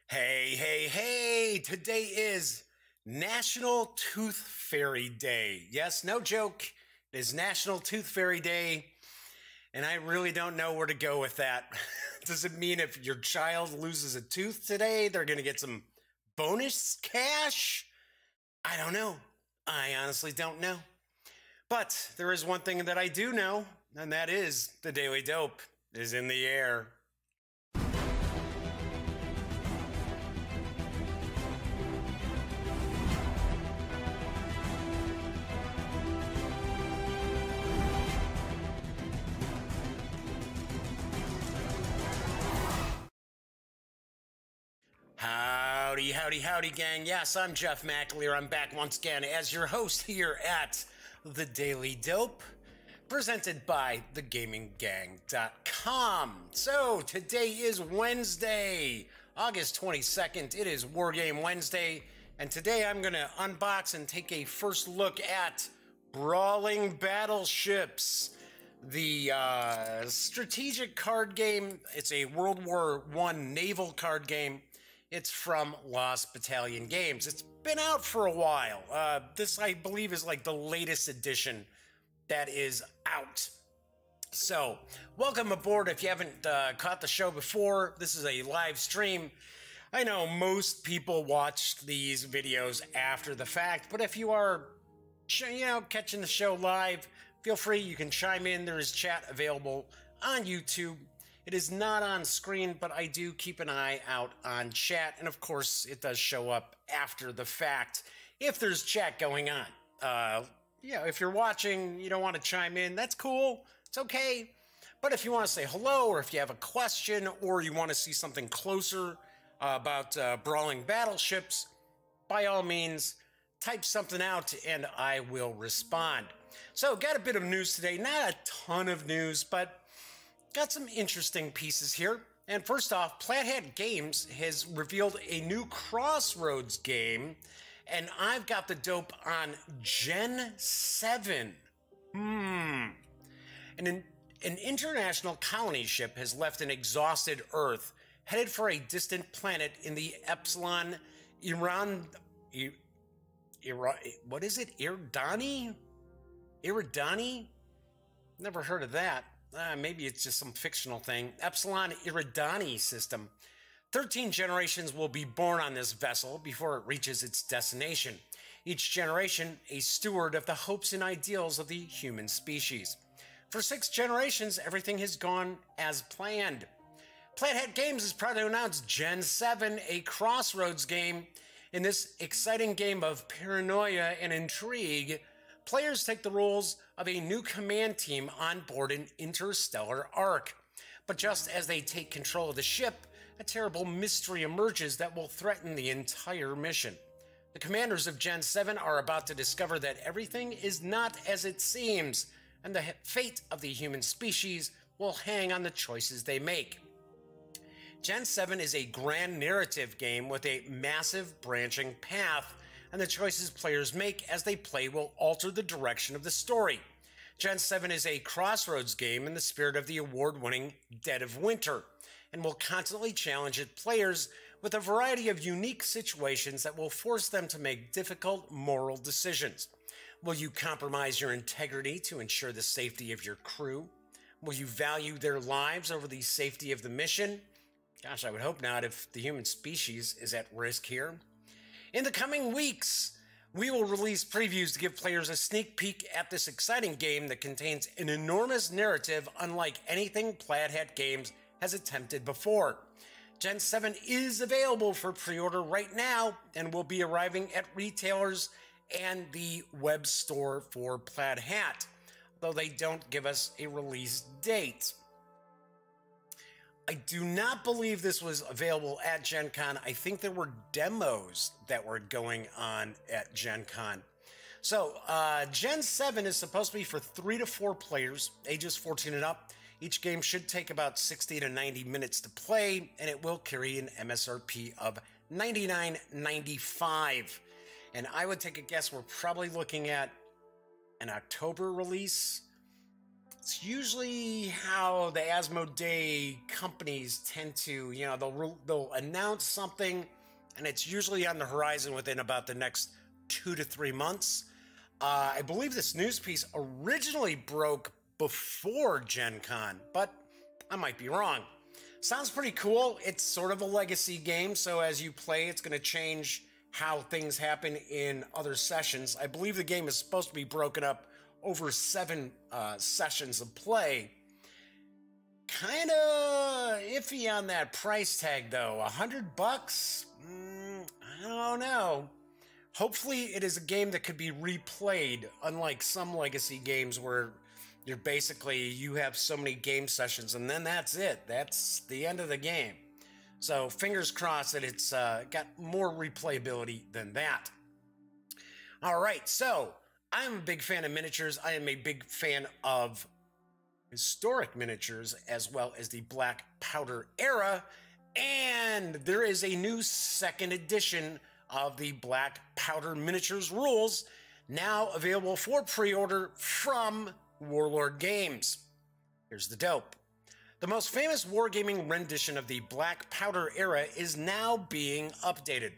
Hey, hey, hey! Today is National Tooth Fairy Day. Yes, no joke. It is National Tooth Fairy Day, and I really don't know where to go with that. Does it mean if your child loses a tooth today, they're going to get some bonus cash? I don't know. I honestly don't know. But there is one thing that I do know, and that is the Daily Dope is in the air. Howdy, howdy, howdy, gang. Yes, I'm Jeff McAleer. I'm back once again as your host here at The Daily Dope, presented by thegaminggang.com. So, today is Wednesday, August 22nd. It is Wargame Wednesday, and today I'm going to unbox and take a first look at Brawling Battleships, the strategic card game. It's a World War I naval card game. It's from Lost Battalion Games. It's been out for a while. This, I believe, is like the latest edition that is out. So, welcome aboard if you haven't caught the show before. This is a live stream. I know most people watch these videos after the fact, but if you are, catching the show live, feel free. You can chime in. There is chat available on YouTube. It is not on screen, but I do keep an eye out on chat. And of course, it does show up after the fact if there's chat going on. If you're watching, you don't want to chime in, that's cool. It's okay. But if you want to say hello, or if you have a question, or you want to see something closer about Brawling Battleships, by all means, type something out and I will respond. So, got a bit of news today. Not a ton of news, but got some interesting pieces here. And first off, Plaid Hat Games has revealed a new Crossroads game, and I've got the dope on Gen 7. An international colony ship has left an exhausted Earth, headed for a distant planet in the Epsilon what is it? Iridani? Never heard of that. Maybe it's just some fictional thing. Epsilon Iridani system. 13 generations will be born on this vessel before it reaches its destination. Each generation, a steward of the hopes and ideals of the human species. For 6 generations, everything has gone as planned. Plaid Hat Games is proud to announce Gen 7, a Crossroads game. In this exciting game of paranoia and intrigue, players take the roles of a new command team on board an interstellar ark. But just as they take control of the ship, a terrible mystery emerges that will threaten the entire mission. The commanders of Gen 7 are about to discover that everything is not as it seems, and the fate of the human species will hang on the choices they make. Gen 7 is a grand narrative game with a massive branching path, and the choices players make as they play will alter the direction of the story. Gen 7 is a Crossroads game in the spirit of the award-winning Dead of Winter, and will constantly challenge its players with a variety of unique situations that will force them to make difficult moral decisions. Will you compromise your integrity to ensure the safety of your crew? Will you value their lives over the safety of the mission? Gosh, I would hope not if the human species is at risk here. In the coming weeks, we will release previews to give players a sneak peek at this exciting game that contains an enormous narrative unlike anything Plaid Hat Games has attempted before. Gen 7 is available for pre-order right now and will be arriving at retailers and the web store for Plaid Hat, though they don't give us a release date. I do not believe this was available at Gen Con. I think there were demos that were going on at Gen Con. So, Gen 7 is supposed to be for 3 to 4 players, ages 14 and up. Each game should take about 60 to 90 minutes to play, and it will carry an MSRP of $99.95. And I would take a guess we're probably looking at an October release. It's usually how the Asmodee companies tend to, they'll announce something, and it's usually on the horizon within about the next 2 to 3 months. I believe this news piece originally broke before Gen Con, but I might be wrong. Sounds pretty cool. It's sort of a legacy game, so as you play, it's going to change how things happen in other sessions. I believe the game is supposed to be broken up over 7 sessions of play. Kind of iffy on that price tag, though. $100? I don't know. Hopefully, it is a game that could be replayed, unlike some legacy games where you have so many game sessions and then that's it. That's the end of the game. So fingers crossed that it's got more replayability than that. All right, so I'm a big fan of miniatures. I am a big fan of historic miniatures as well as the Black Powder era. And there is a new second edition of the Black Powder Miniatures rules now available for pre-order from Warlord Games. Here's the dope. The most famous wargaming rendition of the Black Powder era is now being updated.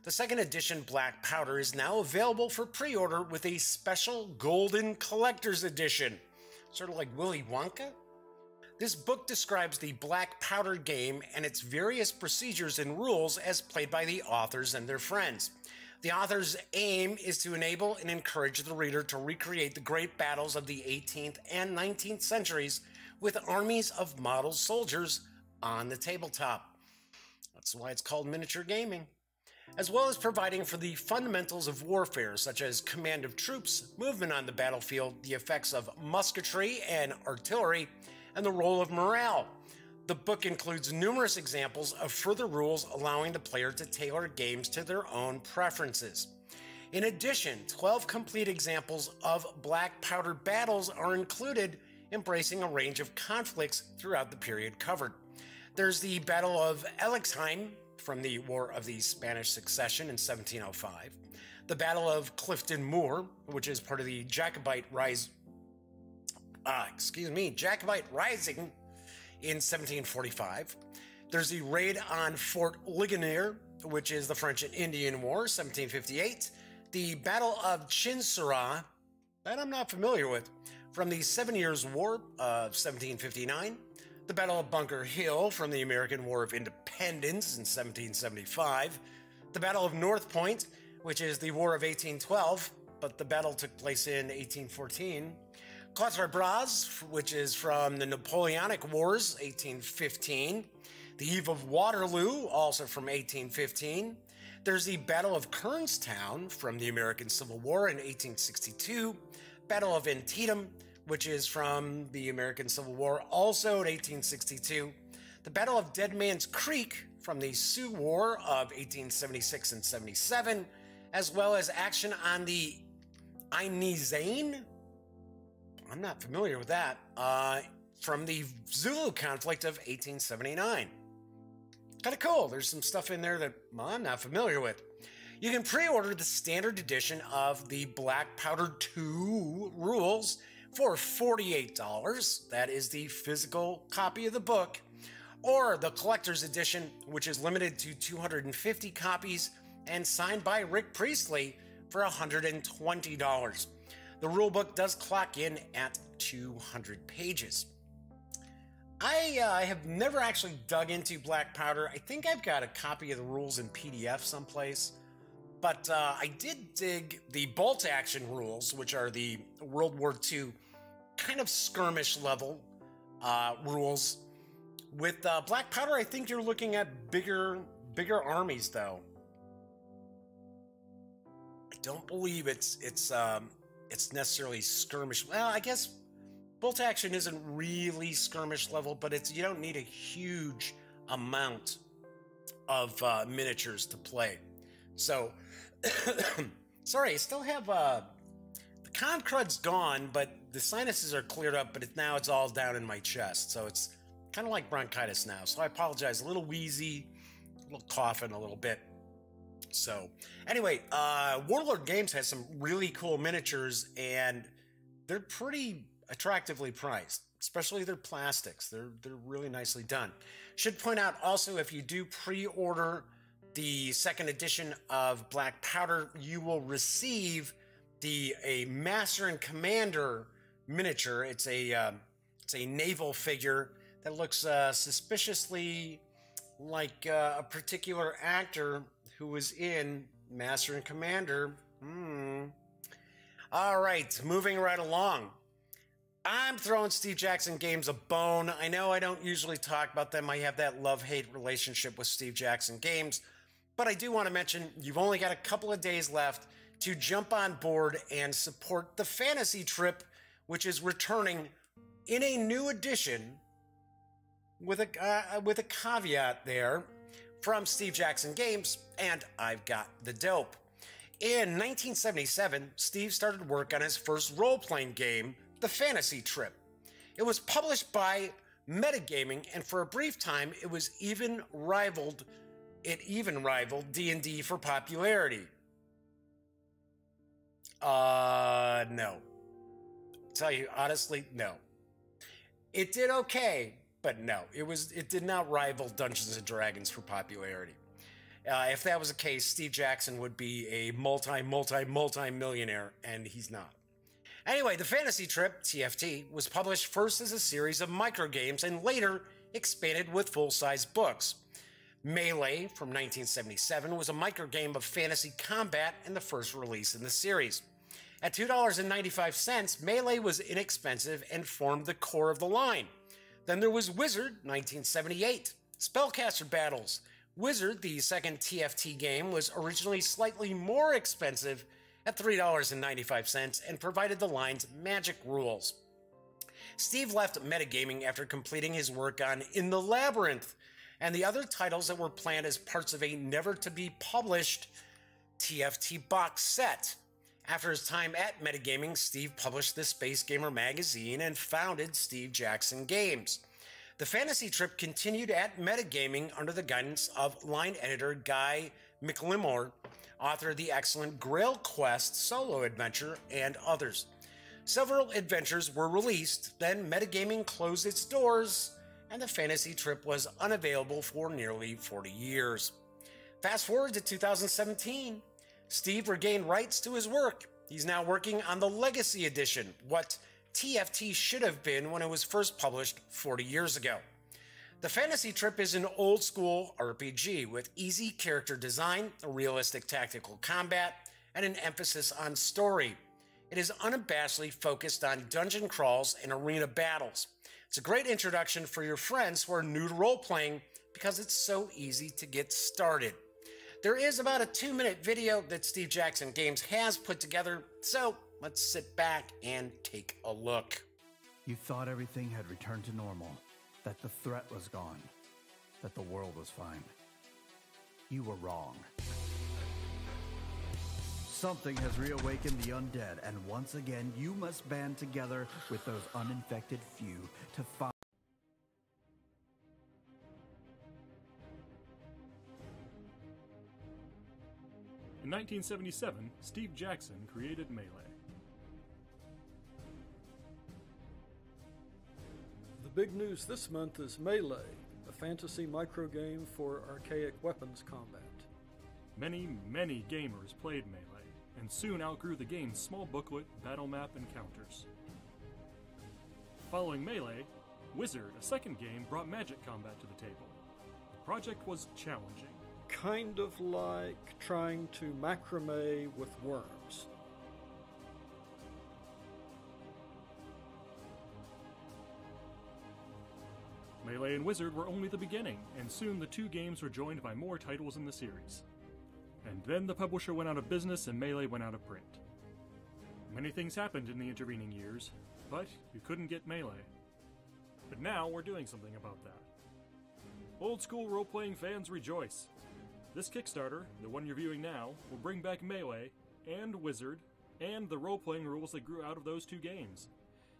The second edition Black Powder is now available for pre-order with a special golden collector's edition. Sort of like Willy Wonka? This book describes the Black Powder game and its various procedures and rules as played by the authors and their friends. The author's aim is to enable and encourage the reader to recreate the great battles of the 18th and 19th centuries with armies of model soldiers on the tabletop. That's why it's called miniature gaming. As well as providing for the fundamentals of warfare, such as command of troops, movement on the battlefield, the effects of musketry and artillery, and the role of morale. The book includes numerous examples of further rules allowing the player to tailor games to their own preferences. In addition, 12 complete examples of Black Powder battles are included, embracing a range of conflicts throughout the period covered. There's the Battle of Elixheim from the War of the Spanish Succession in 1705, the Battle of Clifton Moor, which is part of the Jacobite Rising in 1745. There's the raid on Fort Ligonier, which is the French and Indian War, 1758. The Battle of Chinsurah, that I'm not familiar with, from the 7 Years' War of 1759. The Battle of Bunker Hill from the American War of Independence in 1775. The Battle of North Point, which is the War of 1812, but the battle took place in 1814. Quatre Bras, which is from the Napoleonic Wars, 1815. The Eve of Waterloo, also from 1815. There's the Battle of Kernstown from the American Civil War in 1862. Battle of Antietam, which is from the American Civil War, also in 1862. The Battle of Dead Man's Creek from the Sioux War of 1876 and 77, as well as action on the Inizane. I'm not familiar with that. From the Zulu conflict of 1879. Kind of cool. There's some stuff in there that I'm not familiar with. You can pre-order the standard edition of the Black Powder 2 rules for $48. That is the physical copy of the book. Or the collector's edition, which is limited to 250 copies and signed by Rick Priestley for $120. The rulebook does clock in at 200 pages. I have never actually dug into Black Powder. I think I've got a copy of the rules in PDF someplace. But I did dig the bolt action rules, which are the World War II kind of skirmish level rules. With Black Powder, I think you're looking at bigger armies, though. I don't believe it's necessarily skirmish. Well, I guess bolt action isn't really skirmish level, but you don't need a huge amount of miniatures to play. So, sorry, I still have the con crud's gone, but the sinuses are cleared up. But now it's all down in my chest, so it's kind of like bronchitis now. So I apologize. A little wheezy, a little coughing, a little bit. So anyway, Warlord Games has some really cool miniatures, and they're pretty attractively priced, especially their plastics. They're really nicely done. Should point out also, if you do pre-order the second edition of Black Powder, you will receive a Master and Commander miniature. It's a naval figure that looks suspiciously like a particular actor who was in Master and Commander. All right, moving right along. I'm throwing Steve Jackson Games a bone. I know I don't usually talk about them. I have that love-hate relationship with Steve Jackson Games. But I do want to mention you've only got a couple of days left to jump on board and support the Fantasy Trip, which is returning in a new edition with a caveat there from Steve Jackson Games, and I've got the dope. In 1977, Steve started work on his first role-playing game, The Fantasy Trip. It was published by Metagaming, and for a brief time, it even rivaled D&D for popularity. No. Tell you honestly, no. It did okay, but no. It did not rival Dungeons and Dragons for popularity. If that was the case, Steve Jackson would be a multi-millionaire, and he's not. Anyway, The Fantasy Trip, TFT, was published first as a series of microgames and later expanded with full-size books. Melee, from 1977, was a microgame of fantasy combat and the first release in the series. At $2.95, Melee was inexpensive and formed the core of the line. Then there was Wizard, 1978. Spellcaster Battles. Wizard, the second TFT game, was originally slightly more expensive at $3.95 and provided the line's magic rules. Steve left Metagaming after completing his work on In the Labyrinth and the other titles that were planned as parts of a never-to-be-published TFT box set. After his time at Metagaming, Steve published the Space Gamer magazine and founded Steve Jackson Games. The Fantasy Trip continued at Metagaming under the guidance of line editor Guy McLemore, author of the excellent Grail Quest solo adventure, and others. Several adventures were released, then Metagaming closed its doors, and the Fantasy Trip was unavailable for nearly 40 years. Fast forward to 2017. Steve regained rights to his work. He's now working on the Legacy Edition, what TFT should have been when it was first published 40 years ago. The Fantasy Trip is an old-school RPG with easy character design, a realistic tactical combat, and an emphasis on story. It is unabashedly focused on dungeon crawls and arena battles. It's a great introduction for your friends who are new to role-playing because it's so easy to get started. There is about a 2-minute video that Steve Jackson Games has put together, so let's sit back and take a look. You thought everything had returned to normal, that the threat was gone, that the world was fine. You were wrong. Something has reawakened the undead, and once again, you must band together with those uninfected few to find. In 1977, Steve Jackson created Melee. The big news this month is Melee, a fantasy microgame for archaic weapons combat. Many, many gamers played Melee, and soon outgrew the game's small booklet, battle map, encounters. Following Melee, Wizard, a second game, brought magic combat to the table. The project was challenging. Kind of like trying to macrame with worms. Melee and Wizard were only the beginning, and soon the two games were joined by more titles in the series. And then the publisher went out of business and Melee went out of print. Many things happened in the intervening years, but you couldn't get Melee. But now we're doing something about that. Old school role-playing fans rejoice! This Kickstarter, the one you're viewing now, will bring back Melee, and Wizard, and the role-playing rules that grew out of those two games.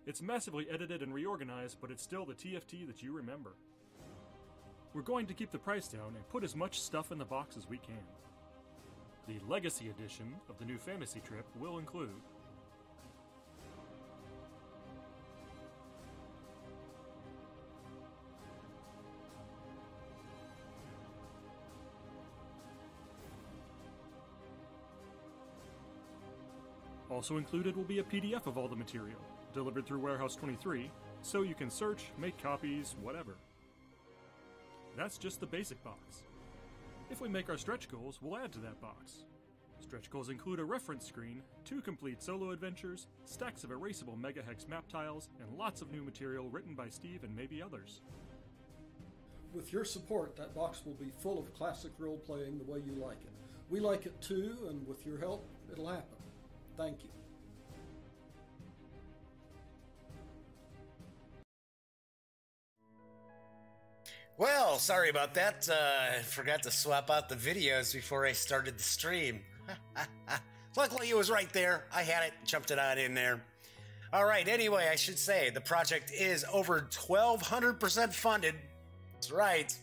It's massively edited and reorganized, but it's still the TFT that you remember. We're going to keep the price down and put as much stuff in the box as we can. The Legacy Edition of the new Fantasy Trip will include Also included will be a PDF of all the material, delivered through Warehouse 23, so you can search, make copies, whatever. That's just the basic box. If we make our stretch goals, we'll add to that box. Stretch goals include a reference screen, 2 complete solo adventures, stacks of erasable megahex map tiles, and lots of new material written by Steve and maybe others. With your support, that box will be full of classic role-playing the way you like it. We like it too, and with your help, it'll happen. Thank you. Well, sorry about that. I forgot to swap out the videos before I started the stream. Luckily, it was right there. I had it, jumped it on in there. All right, anyway, I should say the project is over 1,200% funded. That's right.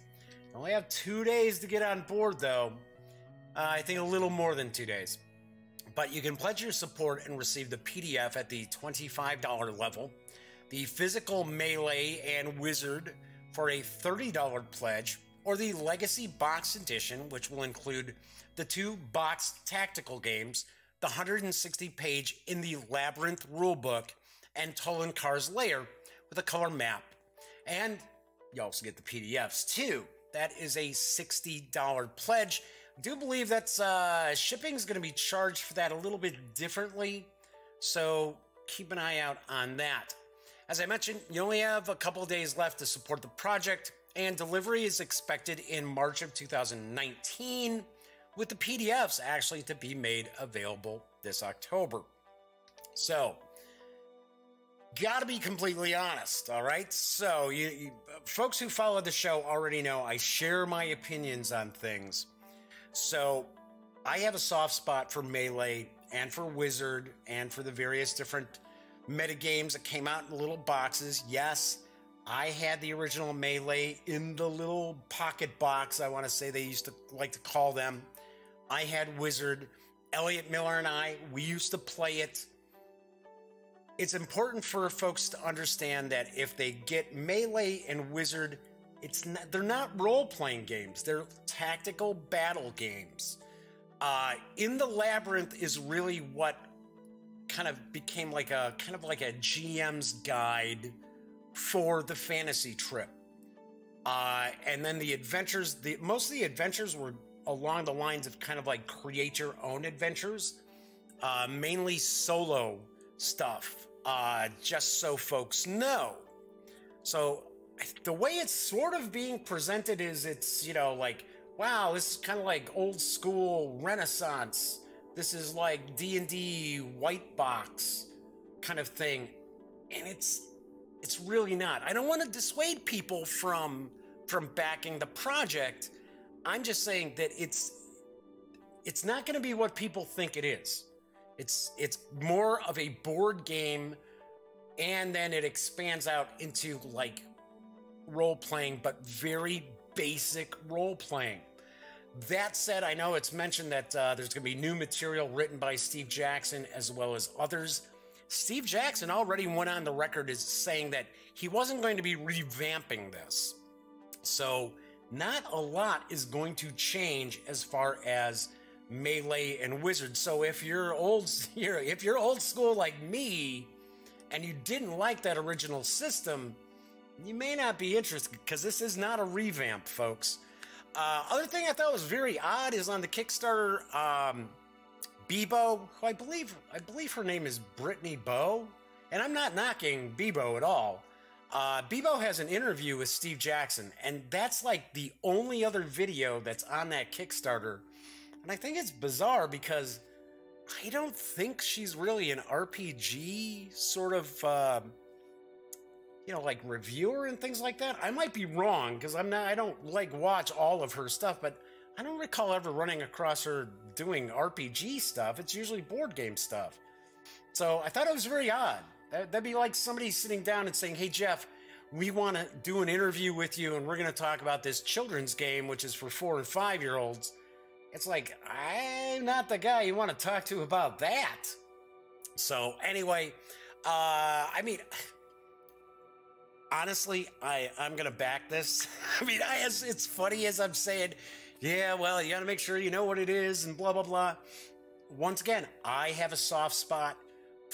I only have 2 days to get on board, though. I think a little more than 2 days. But you can pledge your support and receive the PDF at the $25 level, the physical Melee and Wizard for a $30 pledge, or the Legacy Box Edition, which will include the 2 boxed tactical games, the 160-page In the Labyrinth rulebook, and Tolankar's Lair with a color map. And you also get the PDFs too. That is a $60 pledge. I do believe that's shipping is going to be charged for that a little bit differently, so keep an eye out on that. As I mentioned, you only have a couple of days left to support the project, and delivery is expected in March of 2019, with the PDFs actually to be made available this October. So, gotta be completely honest, all right? So, you folks who follow the show already know I share my opinions on things. So, I have a soft spot for Melee and for Wizard and for the various different metagames that came out in little boxes. Yes, I had the original Melee in the little pocket box, I want to say they used to like to call them. I had Wizard. Elliot Miller and I, we used to play it. It's important for folks to understand that if they get Melee and Wizard, they're not role-playing games. They're tactical battle games. In the Labyrinth is really what kind of became like a GM's guide for the fantasy trip. And then the adventures, most of the adventures were along the lines of kind of like create your own adventures, mainly solo stuff, just so folks know. So the way it's sort of being presented is it's, like, wow, this is kind of like old school Renaissance. This is like D&D white box kind of thing. And it's really not. I don't want to dissuade people from backing the project. I'm just saying that it's not going to be what people think it is. It's more of a board game, and then it expands out into like role playing, but very basic role playing. That said, I know it's mentioned that there's going to be new material written by Steve Jackson as well as others. Steve Jackson already went on the record as saying that he wasn't going to be revamping this. So not a lot is going to change as far as Melee and Wizard. So if you're old school like me and you didn't like that original system, you may not be interested because this is not a revamp, folks. Other thing I thought was very odd is on the Kickstarter, Bebo, who I believe her name is Brittany Bow, and I'm not knocking Bebo at all. Bebo has an interview with Steve Jackson, and that's like the only other video that's on that Kickstarter. And I think it's bizarre because I don't think she's really an RPG sort of, like reviewer and things like that. I might be wrong because I don't like watch all of her stuff, but I don't recall ever running across her doing RPG stuff. It's usually board game stuff. So I thought it was very odd. That'd be like somebody sitting down and saying, hey, Jeff, we want to do an interview with you, and we're going to talk about this children's game, which is for 4 and 5-year-olds. It's like, I'm not the guy you want to talk to about that. So anyway, honestly, I'm going to back this. It's funny as I'm saying, yeah, well, you got to make sure you know what it is and blah, blah, blah. Once again, I have a soft spot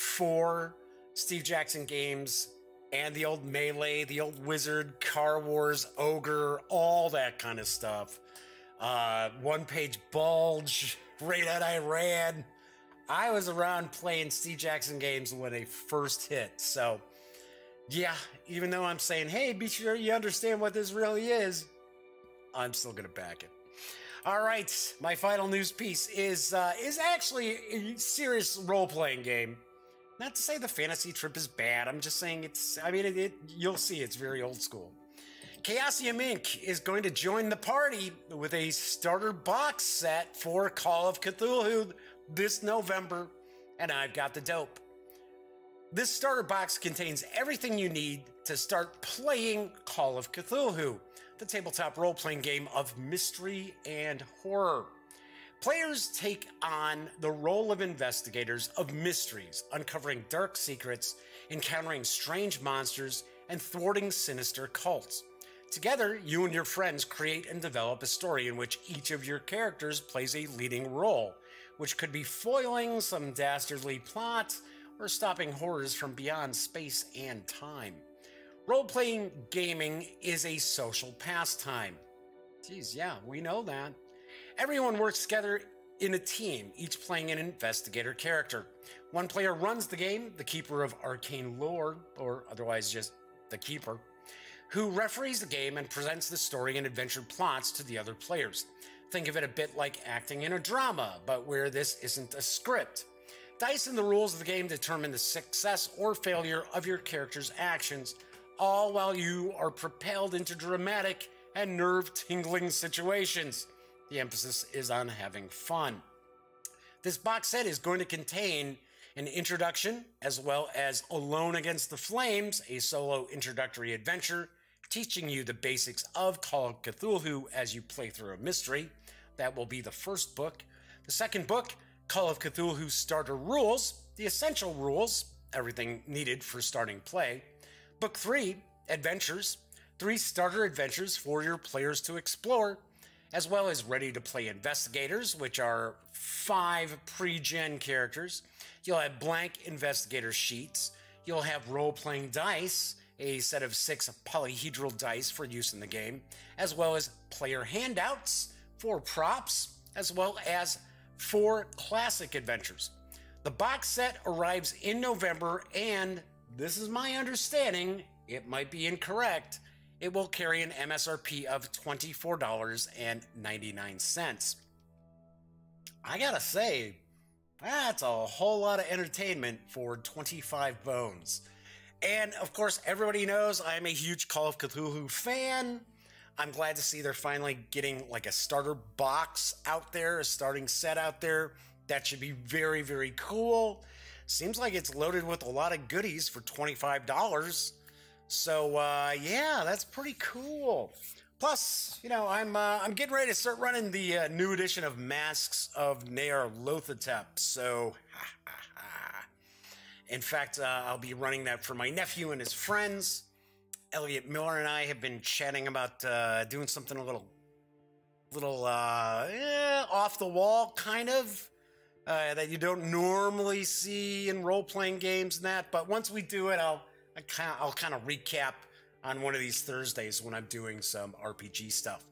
for Steve Jackson Games and the old Melee, the old Wizard, Car Wars, Ogre, all that kind of stuff. One-page Bulge, Raid on Iran. I was around playing Steve Jackson Games when they first hit. So, yeah, even though I'm saying, hey, be sure you understand what this really is, I'm still going to back it. All right, my final news piece is actually a serious role-playing game. Not to say the fantasy trip is bad. I'm just saying you'll see it's very old school. Chaosium Inc. is going to join the party with a starter box set for Call of Cthulhu this November, and I've got the dope. This starter box contains everything you need to start playing Call of Cthulhu, the tabletop role-playing game of mystery and horror. Players take on the role of investigators of mysteries, uncovering dark secrets, encountering strange monsters, and thwarting sinister cults. Together, you and your friends create and develop a story in which each of your characters plays a leading role, which could be foiling some dastardly plot or stopping horrors from beyond space and time. Role-playing gaming is a social pastime. Geez, yeah, we know that. Everyone works together in a team, each playing an investigator character. One player runs the game, the keeper of arcane lore, or otherwise just the keeper, who referees the game and presents the story and adventure plots to the other players. Think of it a bit like acting in a drama, but where this isn't a script. Dice and the rules of the game determine the success or failure of your character's actions, all while you are propelled into dramatic and nerve-tingling situations. The emphasis is on having fun. This box set is going to contain an introduction, as well as Alone Against the Flames, a solo introductory adventure, teaching you the basics of Call of Cthulhu as you play through a mystery. That will be the first book. The second book, Call of Cthulhu Starter Rules, the essential rules, everything needed for starting play. Book 3, Adventures, 3 starter adventures for your players to explore, as well as ready-to-play investigators, which are 5 pre-gen characters. You'll have blank investigator sheets. You'll have role-playing dice, a set of 6 polyhedral dice for use in the game, as well as player handouts for props, as well as 4 classic adventures. The box set arrives in November, and this is my understanding, it might be incorrect, it will carry an MSRP of $24.99. I gotta say, that's a whole lot of entertainment for 25 bones. And of course, everybody knows I'm a huge Call of Cthulhu fan. I'm glad to see they're finally getting like a starter box out there, a starting set out there. That should be very, very cool. Seems like it's loaded with a lot of goodies for $25. So yeah, that's pretty cool. Plus, you know, I'm getting ready to start running the new edition of Masks of Nyarlathotep. So, in fact, I'll be running that for my nephew and his friends. Elliot Miller and I have been chatting about doing something a little off the wall, kind of, that you don't normally see in role-playing games and that. But once we do it, I'll kind of recap on one of these Thursdays when I'm doing some RPG stuff.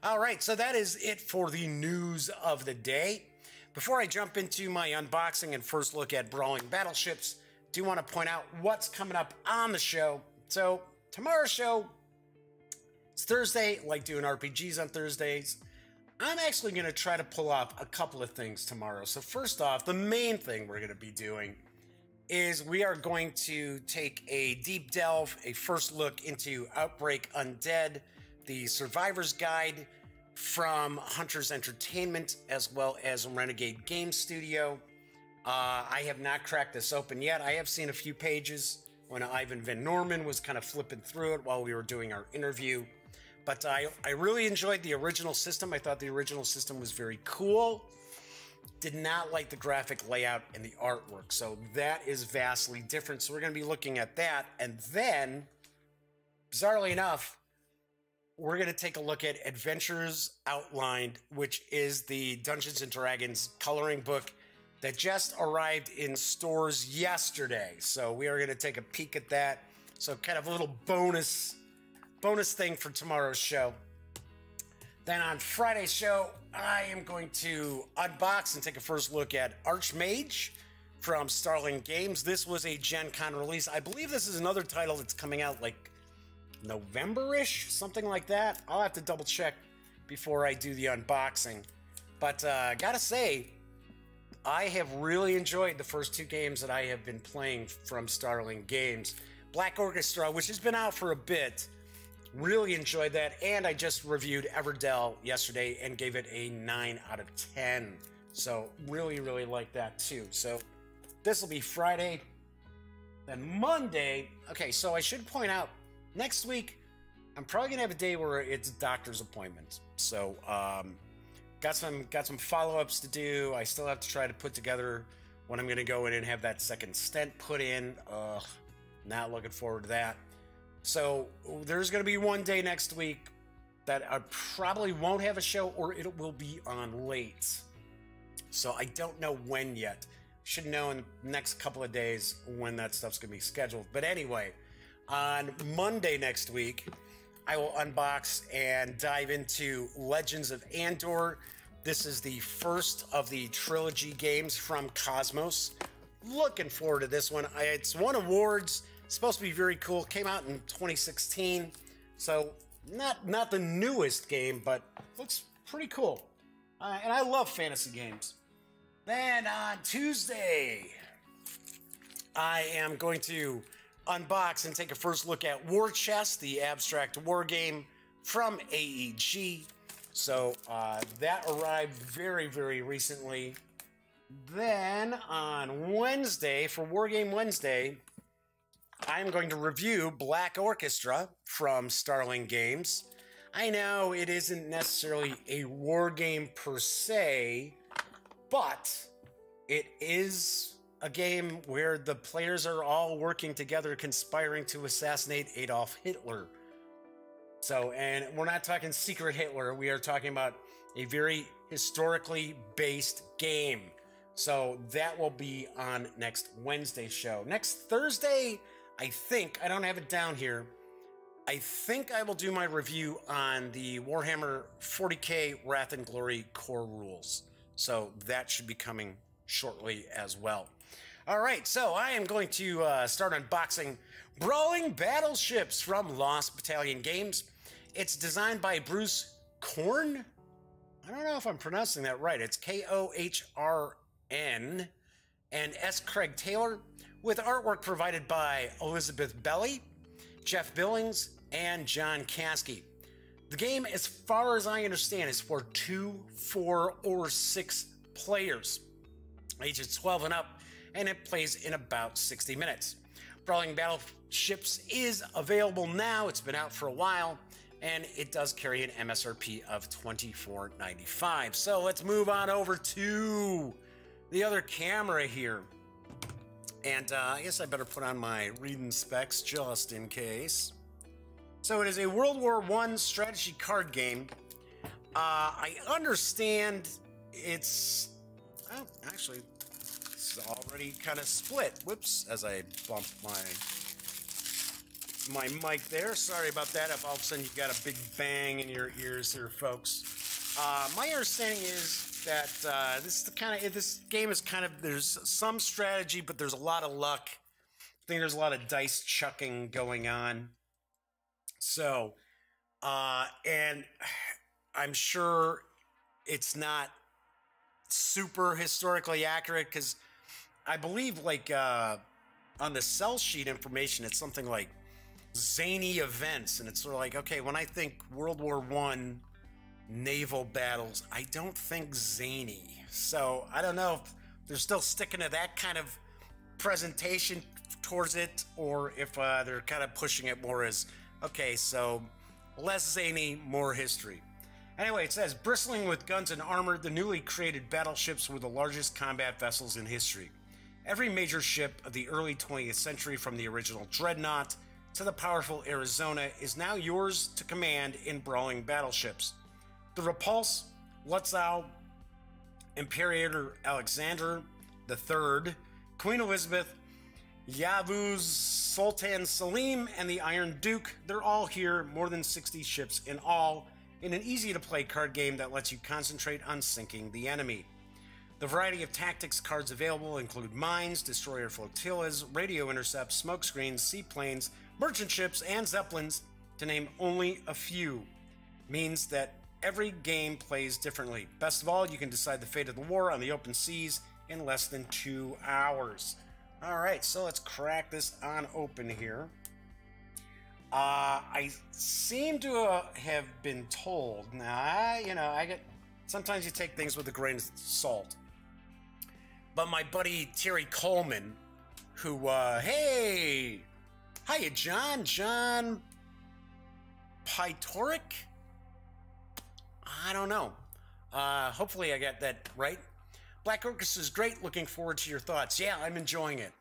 All right, so that is it for the news of the day. Before I jump into my unboxing and first look at Brawling Battleships, I do want to point out what's coming up on the show. So tomorrow's show, it's Thursday, like doing RPGs on Thursdays. I'm actually going to try to pull off a couple of things tomorrow. So first off, the main thing we're going to be doing is we are going to take a deep delve, a first look into Outbreak Undead, the Survivor's Guide from Hunters Entertainment, as well as Renegade Game Studio. I have not cracked this open yet. I have seen a few pages when Ivan Van Norman was kind of flipping through it while we were doing our interview. But I really enjoyed the original system. I thought the original system was very cool. Did not like the graphic layout and the artwork. So that is vastly different. So we're going to be looking at that. And then, bizarrely enough, we're going to take a look at Adventures Outlined, which is the Dungeons & Dragons coloring book that just arrived in stores yesterday. So we are going to take a peek at that. So kind of a little bonus thing for tomorrow's show. Then on Friday's show, I am going to unbox and take a first look at Archmage from Starling Games. This was a Gen Con release. I believe this is another title that's coming out like November-ish, something like that. I'll have to double check before I do the unboxing. But gotta say, I have really enjoyed the first two games that I have been playing from Starling Games. Black Orchestra, which has been out for a bit, really enjoyed that. And I just reviewed Everdell yesterday and gave it a 9 out of 10. So really, really like that too. So this will be Friday. Then Monday, okay, so I should point out, next week, I'm probably going to have a day where it's doctor's appointments. So, got some follow-ups to do. I still have to try to put together when I'm going to go in and have that second stent put in. Not looking forward to that. So there's going to be one day next week that I probably won't have a show, or it will be on late. So I don't know when yet. Should know in the next couple of days when that stuff's going to be scheduled. But anyway, on Monday next week, I will unbox and dive into Legends of Andor. This is the first of the trilogy games from Cosmos. Looking forward to this one. It's won awards. It's supposed to be very cool. Came out in 2016. So not the newest game, but looks pretty cool. And I love fantasy games. Then on Tuesday, I am going to unbox and take a first look at War Chest, the abstract war game from AEG. So that arrived very, very recently. Then on Wednesday, for Wargame Wednesday, I'm going to review Black Orchestra from Starling Games. I know it isn't necessarily a war game per se, but it is a game where the players are all working together, conspiring to assassinate Adolf Hitler. So, and we're not talking Secret Hitler. We are talking about a very historically based game. So that will be on next Wednesday's show. Next Thursday, I don't have it down here. I think I will do my review on the Warhammer 40K Wrath and Glory core rules. So that should be coming shortly as well. All right, so I am going to start unboxing Brawling Battleships from Lost Battalion Games. It's designed by Bruce Korn. I don't know if I'm pronouncing that right. It's K-O-H-R-N and S. Craig Taylor, with artwork provided by Elizabeth Belly, Jeff Billings, and John Caskey. The game, as far as I understand, is for 2, 4, or 6 players, ages 12 and up, and it plays in about 60 minutes. Brawling Battleships is available now. It's been out for a while, and it does carry an MSRP of $24.95. So let's move on over to the other camera here. And I guess I better put on my reading specs just in case. So it is a World War I strategy card game. I understand it's... Oh, actually, it's already kind of split. Whoops, as I bumped my mic there. Sorry about that. If all of a sudden you got a big bang in your ears here, folks. My understanding is that this game is kind of, there's some strategy, but there's a lot of luck. I think there's a lot of dice chucking going on. So, and I'm sure it's not super historically accurate, because I believe like on the sell sheet information, it's something like zany events, and it's sort of like, okay, when I think World War I naval battles, I don't think zany. So I don't know if they're still sticking to that kind of presentation towards it, or if they're kind of pushing it more as, okay, so less zany, more history. Anyway, it says, bristling with guns and armor, the newly created battleships were the largest combat vessels in history. Every major ship of the early 20th century, from the original Dreadnought to the powerful Arizona, is now yours to command in Brawling Battleships. The Repulse, Lutzow, Imperator Alexander, III, Queen Elizabeth, Yavuz Sultan Selim, and the Iron Duke. They're all here, more than 60 ships in all, in an easy-to-play card game that lets you concentrate on sinking the enemy. The variety of tactics cards available include mines, destroyer flotillas, radio intercepts, smokescreens, seaplanes, merchant ships, and zeppelins, to name only a few. Means that every game plays differently. Best of all, you can decide the fate of the war on the open seas in less than 2 hours. All right, so let's crack this on open here. I seem to have been told. Now, sometimes you take things with a grain of salt. But my buddy Terry Coleman, who, hey, hiya, John Pytoric? I don't know. Hopefully I got that right. Black Orchestra is great. Looking forward to your thoughts. Yeah, I'm enjoying it.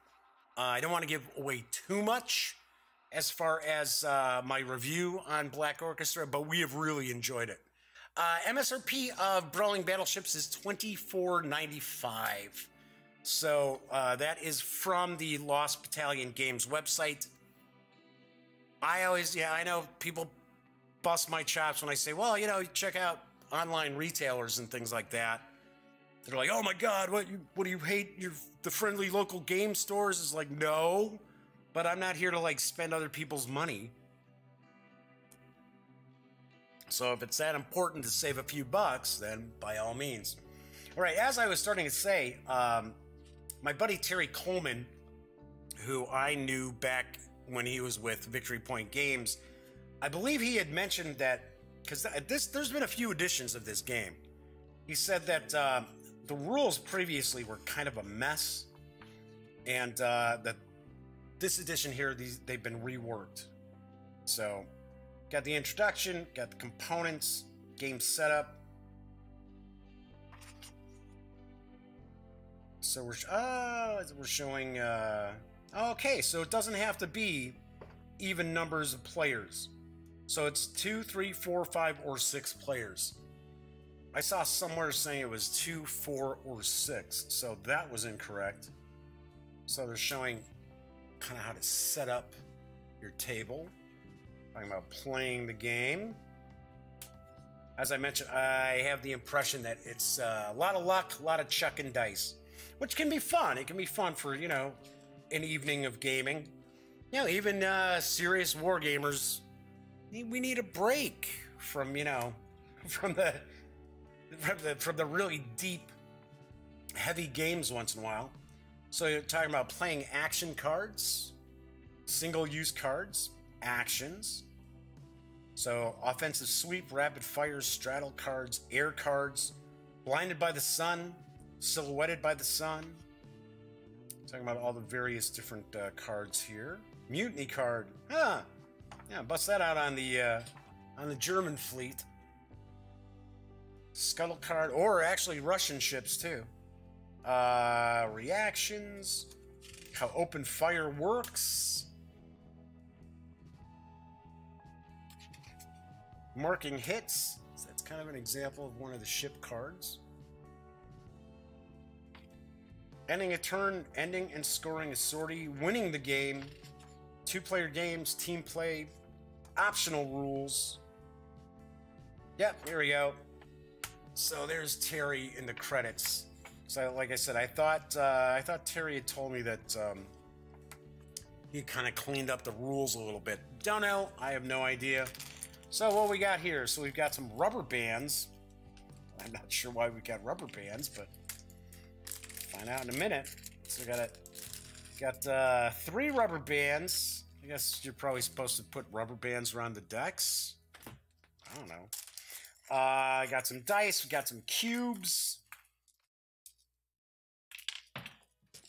I don't want to give away too much as far as my review on Black Orchestra, but we have really enjoyed it. MSRP of Brawling Battleships is $24.95. So that is from the Lost Battalion Games website. I know people bust my chops when I say, well, check out online retailers and things like that. They're like, oh my God, what do you hate the friendly local game stores? It's like, no, but I'm not here to spend other people's money. So if it's that important to save a few bucks, then by all means. All right, as I was starting to say, my buddy Terry Coleman, who I knew back when he was with Victory Point Games, I believe he had mentioned that, because there's been a few editions of this game. He said that the rules previously were kind of a mess, and that this edition here, they've been reworked. So, got the introduction, got the components, game setup. So we're showing. Okay, so it doesn't have to be even numbers of players. So it's 2, 3, 4, 5, or 6 players. I saw somewhere saying it was 2, 4, or 6, so that was incorrect. So they're showing kind of how to set up your table. Talking about playing the game. As I mentioned, I have the impression that it's a lot of luck, a lot of chucking dice, which can be fun. It can be fun for, an evening of gaming. Even serious wargamers, we need a break from, from the really deep, heavy games once in a while. So you're talking about playing action cards, single-use cards, actions. So offensive sweep, rapid fire, straddle cards, air cards, blinded by the sun, silhouetted by the sun. Talking about all the various different cards here. Mutiny card, yeah, bust that out on the German fleet. Scuttle card, or actually Russian ships too. Reactions, how open fire works. Marking hits, so that's kind of an example of one of the ship cards. Ending a turn, ending and scoring a sortie, winning the game, 2-player games, team play, optional rules. Yep, here we go. So there's Terry in the credits. So like I said, I thought Terry had told me that he kind of cleaned up the rules a little bit. Don't know, I have no idea. So what we got here? So we've got some rubber bands. I'm not sure why we got rubber bands, but find out in a minute. So we got 3 rubber bands. I guess you're probably supposed to put rubber bands around the decks. I don't know. I got some dice. We got some cubes.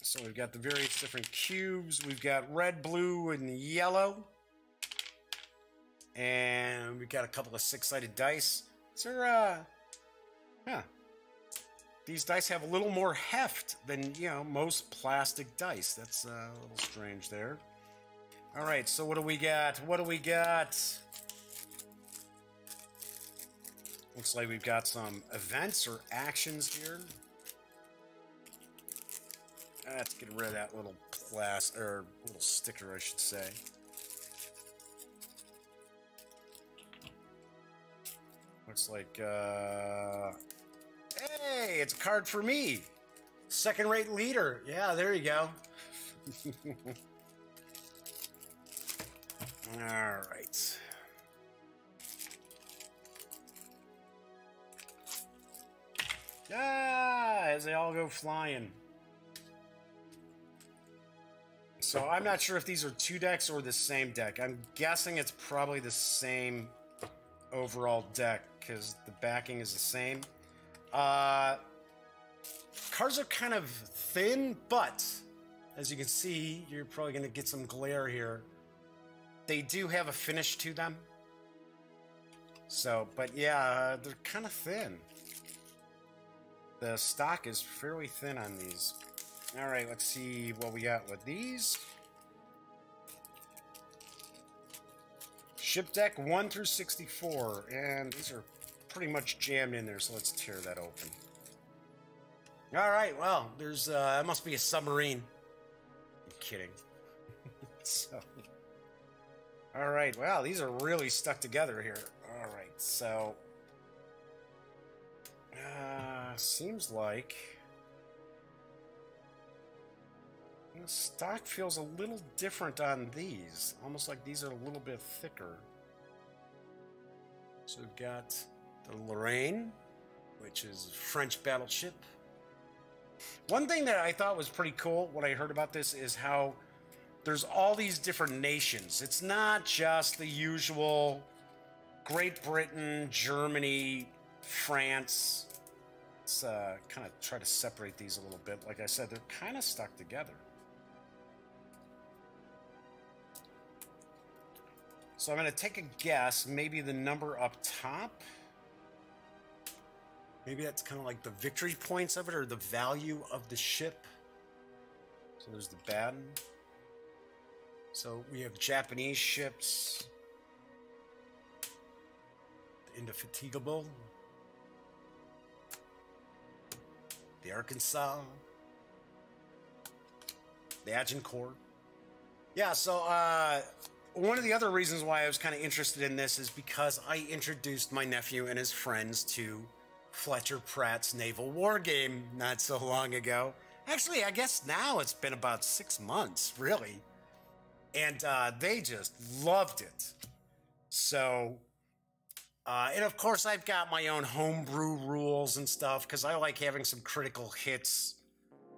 So we've got the various different cubes. We've got red, blue, and yellow. And we've got a couple of 6-sided dice. So, these dice have a little more heft than, most plastic dice. That's a little strange there. All right, so what do we got? Looks like we've got some events or actions here. Let's get rid of that little little sticker, I should say. Looks like, hey, it's a card for me. Second-rate leader. Yeah, there you go. All right. Ah, as they all go flying. So I'm not sure if these are two decks or the same deck. I'm guessing it's probably the same overall deck because the backing is the same. Cards are kind of thin, but as you can see, you're probably going to get some glare here. They do have a finish to them. So, but yeah, they're kind of thin. The stock is fairly thin on these. All right, let's see what we got with these. Ship deck 1 through 64, and these are pretty much jammed in there, so let's tear that open. All right, well, there's, that must be a submarine. I'm kidding. So, all right, wow, these are really stuck together here. All right, so, seems like the stock feels a little different on these, almost like these are a little bit thicker. So we've got the Lorraine, which is a French battleship. One thing that I thought was pretty cool when I heard about this is how there's all these different nations. It's not just the usual Great Britain, Germany, France. Let's kind of try to separate these a little bit. Like I said, they're kind of stuck together. So I'm going to take a guess, maybe the number up top. Maybe that's kind of like the victory points of it, or the value of the ship. So there's the Baden. So we have Japanese ships. The Indefatigable. The Arkansas. The Agincourt. Yeah, so one of the other reasons why I was kind of interested in this is because I introduced my nephew and his friends to Fletcher Pratt's Naval Wargame not so long ago. Actually, I guess now it's been about 6 months, really. And they just loved it. So, and of course, I've got my own homebrew rules and stuff because I like having some critical hits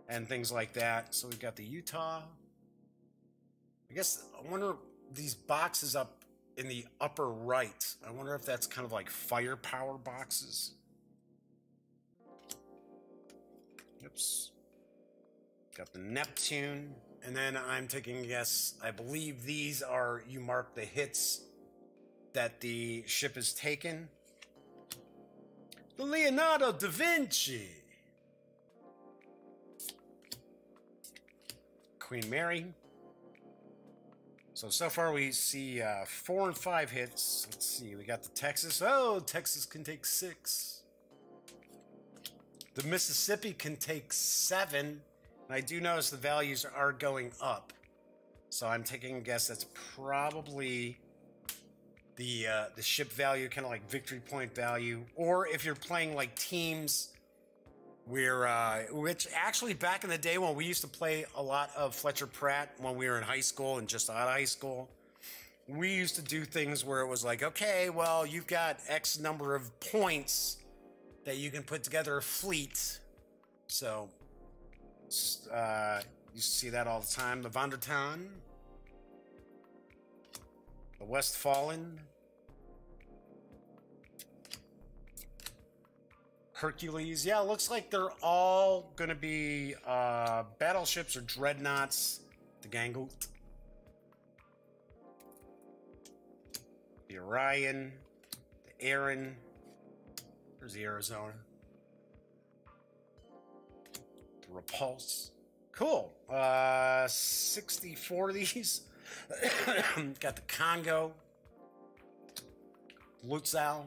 and things like that. So we've got the Utah. I guess, I wonder, these boxes up in the upper right, I wonder if that's kind of like firepower boxes. Oops. Got the Neptune. And then I'm taking a guess. I believe these are, you mark the hits that the ship has taken. The Leonardo da Vinci. Queen Mary. So far we see 4 and 5 hits. Let's see, we got the Texas. Oh, Texas can take 6. The Mississippi can take 7. And I do notice the values are going up. So I'm taking a guess that's probably the ship value, kind of like victory point value. Or if you're playing like teams where, which actually back in the day when we used to play a lot of Fletcher Pratt when we were in high school and just out of high school, we used to do things where it was like, okay, well, you've got X number of points that you can put together a fleet. So, you see that all the time. The Von der Tann, the Westfalen, Hercules. Yeah, it looks like they're all going to be battleships or dreadnoughts. The Gangout, the Orion, the Aaron. There's the Arizona. The Repulse. Cool. 64 of these. Got the Congo. Lutzow.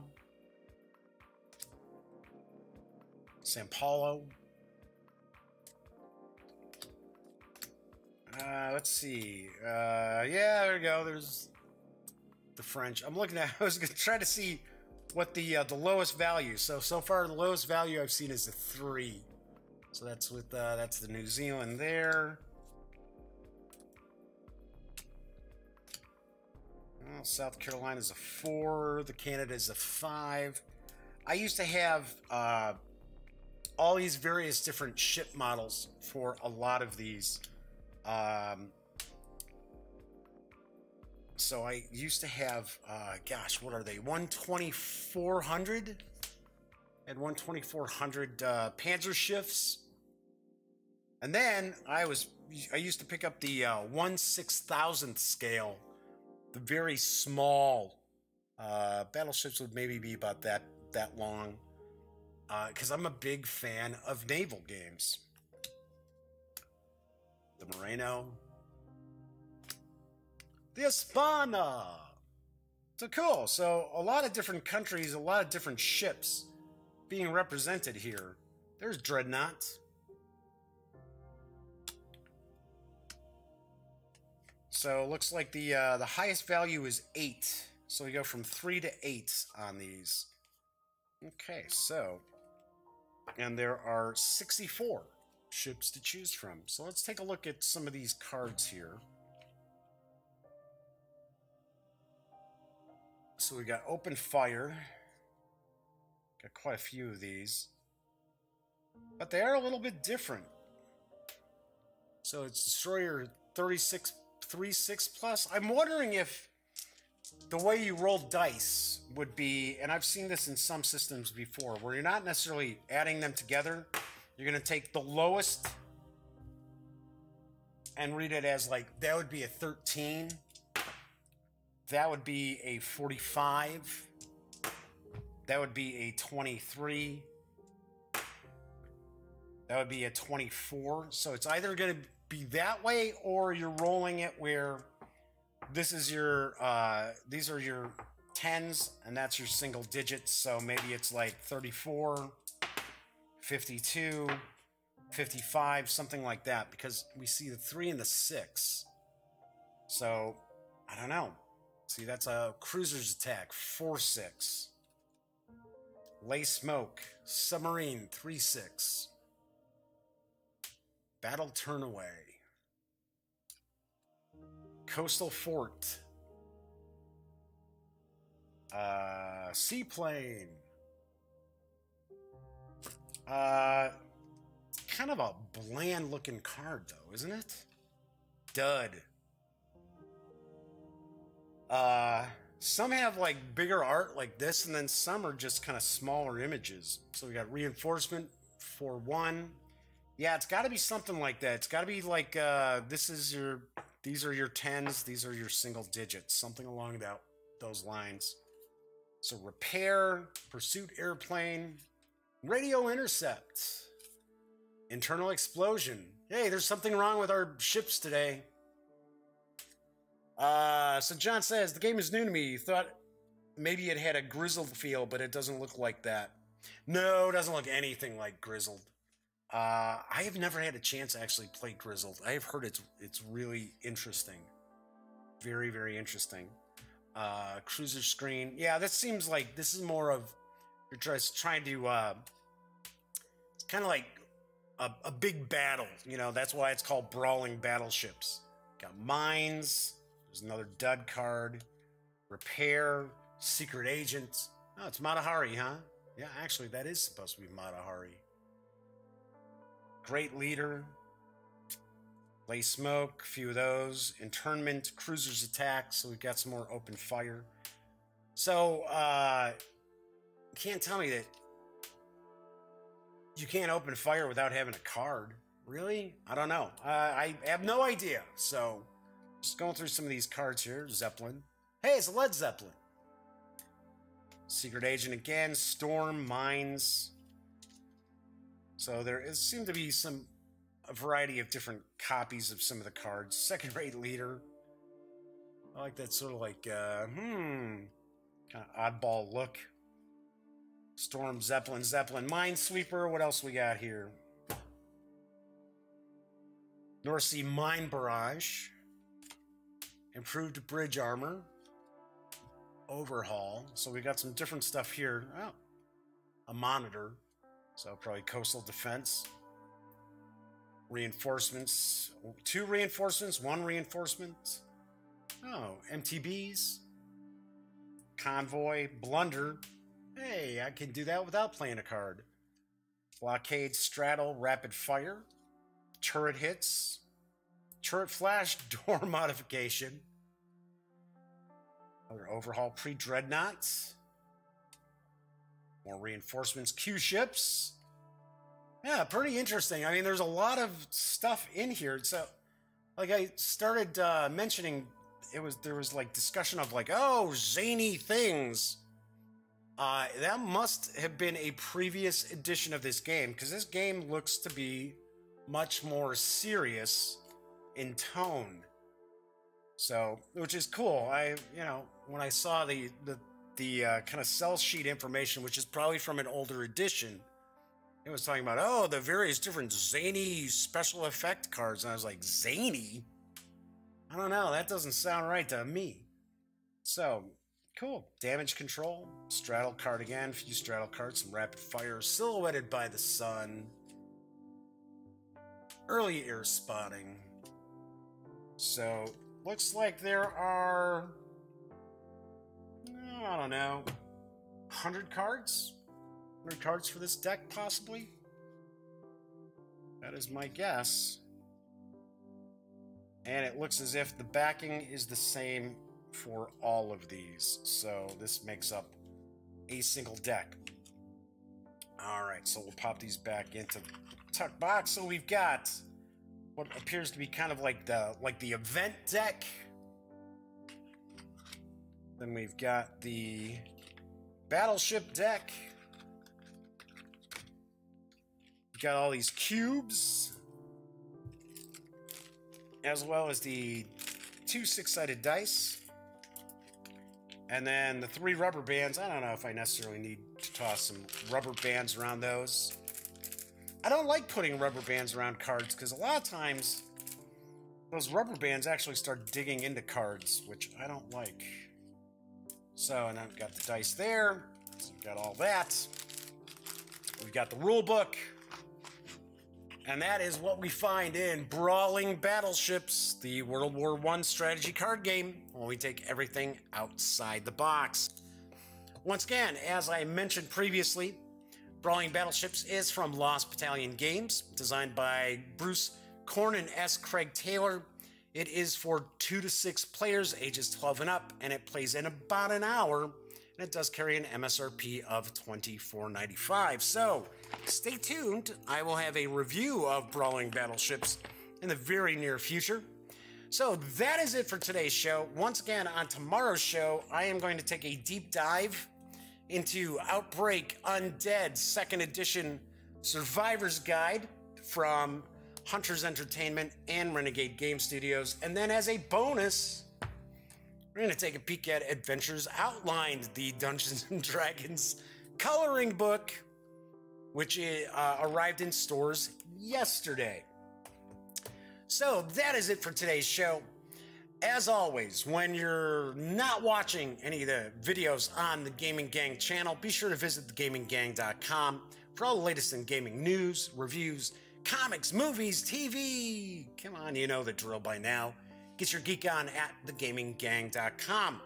Sao Paulo. Let's see. Yeah, there we go. There's the French. I'm looking at. I was gonna try to see what the lowest value. So far the lowest value I've seen is a 3. So that's with that's the New Zealand there. Well, South Carolina's a 4. The Canada's a 5. I used to have all these various different ship models for a lot of these. So I used to have, gosh, what are they? 12400 and 12400 Panzer shifts. And then I used to pick up the 1/6000th scale, the very small battleships would maybe be about that long. Because I'm a big fan of naval games. The Moreno. The Hispana. So cool. So a lot of different countries, a lot of different ships being represented here. There's Dreadnought. So it looks like the highest value is 8. So we go from 3 to 8 on these. Okay, so, and there are 64 ships to choose from. So let's take a look at some of these cards here. So we got Open Fire. Got quite a few of these. But they are a little bit different. So it's Destroyer 36 plus. I'm wondering if the way you roll dice would be, and I've seen this in some systems before, where you're not necessarily adding them together. You're going to take the lowest and read it as like, that would be a 13. That would be a 45. That would be a 23. That would be a 24. So it's either going to be that way, or you're rolling it where this is your, these are your 10s, and that's your single digits. So maybe it's like 34, 52, 55, something like that, because we see the 3 and the 6. So, I don't know. See, that's a cruiser's attack, 4-6. Lay Smoke, Submarine, 3-6. Battle Turnaway. Coastal Fort. Seaplane. Kind of a bland looking card though, isn't it? Dud. Some have like bigger art like this, and then some are just kind of smaller images. So we got Reinforcement for 1. Yeah, it's got to be something like that. It's got to be like these are your 10s, these are your single digits, something along those lines. So Repair, Pursuit Airplane, Radio Intercept, Internal Explosion. Hey, there's something wrong with our ships today. So John says, the game is new to me. Thought maybe it had a Grizzled feel, but it doesn't look like that. No, it doesn't look anything like Grizzled. I have never had a chance to actually play Grizzled. I have heard it's really interesting. Very, very interesting. Cruiser screen. Yeah, this seems like this is more of, you're just trying to, it's kind of like a big battle. You know, that's why it's called Brawling Battleships. Got mines. There's another dud card. Repair. Secret Agent. Oh, it's Matahari, huh? Yeah, actually, that is supposed to be Matahari. Great Leader. Lay Smoke. A few of those. Internment. Cruisers Attack. So we've got some more Open Fire. So, you can't tell me that you can't open fire without having a card. Really? I don't know. I have no idea. So, just going through some of these cards here. Zeppelin. Hey, it's a Led Zeppelin. Secret Agent again. Storm. Mines. So there seem to be a variety of different copies of some of the cards. Second-rate Leader. I like that sort of like, kind of oddball look. Storm, Zeppelin, Minesweeper. What else we got here? North Sea Mine Barrage. Improved bridge armor. Overhaul. So we got some different stuff here. Oh, a monitor. So probably coastal defense. Reinforcements. 2 reinforcements, 1 reinforcement. Oh, MTBs. Convoy. Blunder. Hey, I can do that without playing a card. Blockade, straddle, rapid fire. Turret hits. Turret flash, door modification. Another overhaul, pre-dreadnoughts. More reinforcements, Q ships. Yeah, pretty interesting. I mean, there's a lot of stuff in here. So, like I started mentioning, there was like discussion of like, oh, zany things. That must have been a previous edition of this game, because this game looks to be much more serious in tone. So, which is cool. When I saw the kind of sell sheet information, which is probably from an older edition, it was talking about, oh, the various different zany special effect cards. And I was like, zany? I don't know. That doesn't sound right to me. So, cool. Damage control. Straddle card again. Few straddle cards. Some rapid fire. Silhouetted by the sun. Early air spotting. So, looks like there are, I don't know, 100 cards? 100 cards for this deck, possibly? That is my guess. And it looks as if the backing is the same for all of these. So this makes up a single deck. Alright, so we'll pop these back into the tuck box. So we've got what appears to be kind of like the event deck. Then we've got the battleship deck. We've got all these cubes, as well as the 2 6-sided dice. And then the 3 rubber bands. I don't know if I necessarily need to toss some rubber bands around those. I don't like putting rubber bands around cards because a lot of times those rubber bands actually start digging into cards, which I don't like. So, and I've got the dice there. So we've got all that. We've got the rule book. And that is what we find in Brawling Battleships, the World War I strategy card game, when we take everything outside the box. Once again, as I mentioned previously, Brawling Battleships is from Lost Battalion Games, designed by Bruce Corn and S. Craig Taylor. It is for 2 to 6 players, ages 12 and up, and it plays in about an hour. And it does carry an MSRP of $24.95. So stay tuned. I will have a review of Brawling Battleships in the very near future. So that is it for today's show. Once again, on tomorrow's show, I am going to take a deep dive into Outbreak Undead 2nd Edition Survivor's Guide from Hunters Entertainment and Renegade Game Studios. And then as a bonus, we're going to take a peek at Adventures Outlined, the Dungeons & Dragons coloring book, which arrived in stores yesterday. So that is it for today's show. As always, when you're not watching any of the videos on the Gaming Gang channel, be sure to visit thegaminggang.com for all the latest in gaming news, reviews, comics, movies, TV. Come on, you know the drill by now. Get your geek on at thegaminggang.com.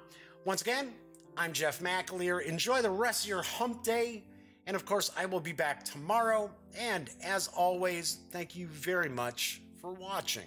Once again, I'm Jeff McAleer. Enjoy the rest of your hump day. And of course, I will be back tomorrow. And as always, thank you very much for watching.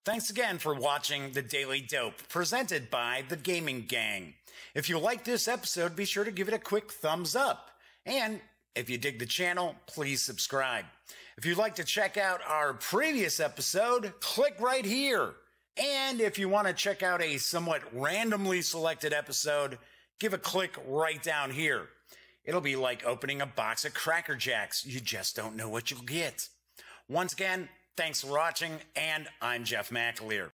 Thanks again for watching The Daily Dope, presented by The Gaming Gang. If you like this episode, be sure to give it a quick thumbs up. And if you dig the channel, please subscribe. If you'd like to check out our previous episode, click right here. And if you want to check out a somewhat randomly selected episode, give a click right down here. It'll be like opening a box of Cracker Jacks. You just don't know what you'll get. Once again, thanks for watching, and I'm Jeff McAleer.